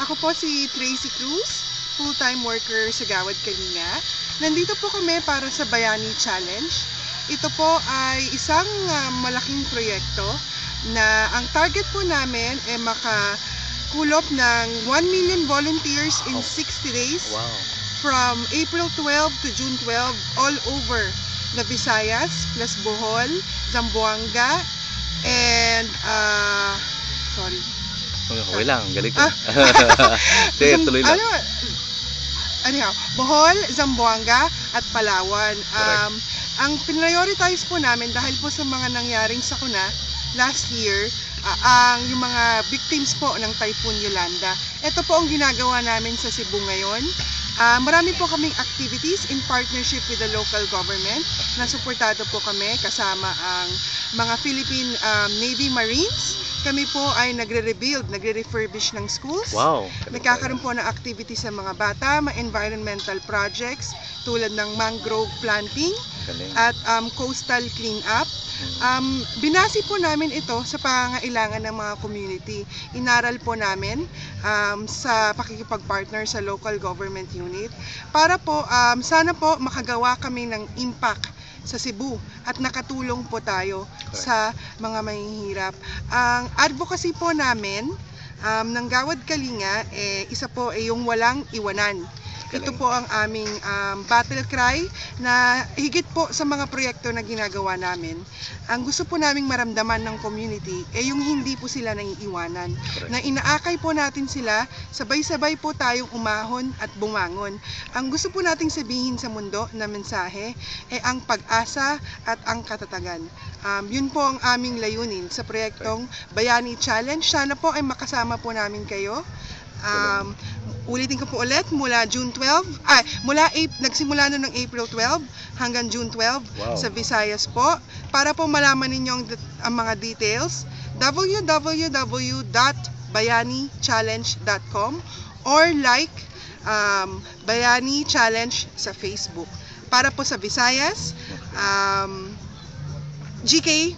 Ako po si Tracy Cruz, full-time worker sa Gawad Kalinga. Nandito po kami para sa Bayani Challenge. Ito po ay isang malaking proyekto na ang target po namin ay makakulop ng 1 million volunteers in 60 days. Wow. From April 12 to June 12 all over the Visayas plus Bohol, Zamboanga, and sorry. Okay lang, galing ko. Sige, tuloy lang. Anyhow, Bohol, Zamboanga, at Palawan. Ang prioritize po namin dahil po sa mga nangyaring sakuna last year, yung mga victims po ng Typhoon Yolanda. Ito po ang ginagawa namin sa Cebu ngayon. Marami po kaming activities in partnership with the local government na suportado po kami kasama ang mga Philippine Navy Marines. Kami po ay nagre-rebuild, nagre-refurbish ng schools. Wow. Nagkakaroon po ng activities sa mga bata, mga environmental projects tulad ng mangrove planting at coastal cleanup. Binasi po namin ito sa pangangailangan ng mga community. Inaral po namin sa pakikipag-partner sa local government unit para po sana po makagawa kami ng impact sa Cebu at nakatulong po tayo sa mga mahihirap. Ang advocacy po namin ng Gawad Kalinga, isa po ay yung walang iwanan. Ito po ang aming battle cry na higit po sa mga proyekto na ginagawa namin. Ang gusto po naming maramdaman ng community yung hindi po sila naiiwanan. Na inaakay po natin sila, sabay-sabay po tayong umahon at bumangon. Ang gusto po nating sabihin sa mundo na mensahe ang pag-asa at ang katatagan. Yun po ang aming layunin sa proyektong Bayani Challenge. Sana po ay makasama po namin kayo. Ulitin ko po ulit, mula nagsimula na ng April 12 hanggang June 12 sa Visayas po. Para po malaman ninyo ang mga details, www.bayanichallenge.com or like Bayani Challenge sa Facebook. Para po sa Visayas, GK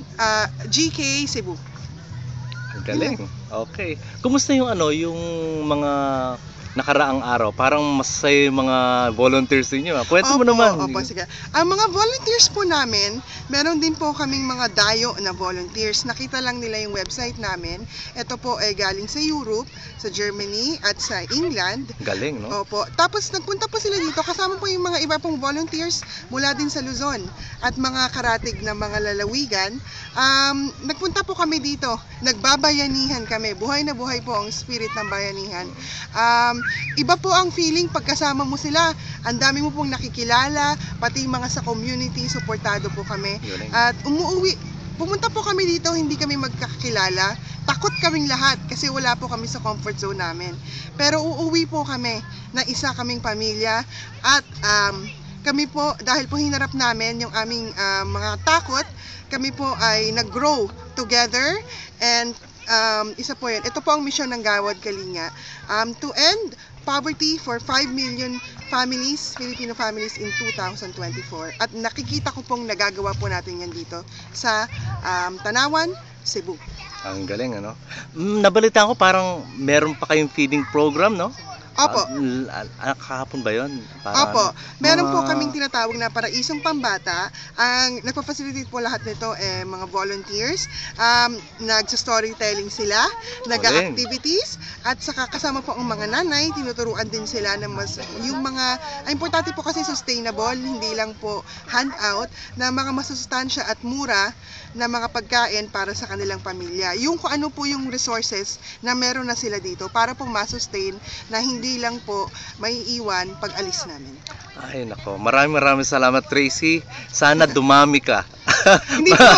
Cebu. Galing. Okay. Kumusta yung yung mga nakaraang araw? Parang masaya yung mga volunteers niyo. Kwento mo naman. Opo, sige. Ang mga volunteers po namin, meron din po kaming mga dayo na volunteers. Nakita lang nila yung website namin. Ito po ay galing sa Europe, sa Germany, at sa England. Galing, no? Opo. Tapos nagpunta po sila dito. Kasama po yung mga iba pong volunteers mula din sa Luzon at mga karatig na mga lalawigan. Nagpunta po kami dito. Nagbabayanihan kami. Buhay na buhay po ang spirit ng bayanihan. Iba po ang feeling pagkasama mo sila. Ang dami mo pong nakikilala, pati mga sa community, suportado po kami. At pumunta po kami dito, hindi kami magkakilala. Takot kaming lahat kasi wala po kami sa comfort zone namin. Pero uuwi po kami na isa kaming pamilya. At kami po, dahil po hinarap namin yung aming mga takot, kami po ay nag-grow together. And isa po yan. Ito po ang misyon ng Gawad Kalinga. To end poverty for 5 million families, Filipino families in 2024. At nakikita ko pong nagagawa po natin yan dito sa Tanawan, Cebu. Ang galing, ano? Nabalitaan ko parang meron pa kayong feeding program, no? Opo. Kahapon ba yun? Opo. Meron po kaming tinatawag na Paraisong Pambata. Ang nagpa-facilitate po lahat nito mga volunteers. Nagsa-storytelling sila, nag-activities, at saka kasama po ang mga nanay, tinuturuan din sila na yung mga, importante po kasi sustainable, hindi lang po handout, na mga masustansya at mura na mga pagkain para sa kanilang pamilya. Yung kung ano po yung resources na meron na sila dito para pong masustain na hindi lang po maiiwan pag alis namin. Ay nako, maraming salamat Tracy. Sana dumami ka. Hindi po.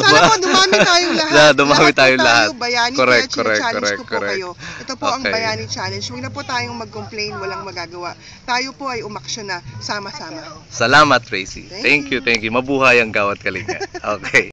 Sana po dumami tayong lahat. Dumami tayong lahat. Bayani, correct. Challenge ko po kayo. Ito po ang Bayani Challenge. Huwag na po tayong mag-complain, walang magagawa. Tayo po ay umaksyon na sama-sama. Salamat Tracy. Thank you. Mabuhay ang Gawad Kalinga. Okay.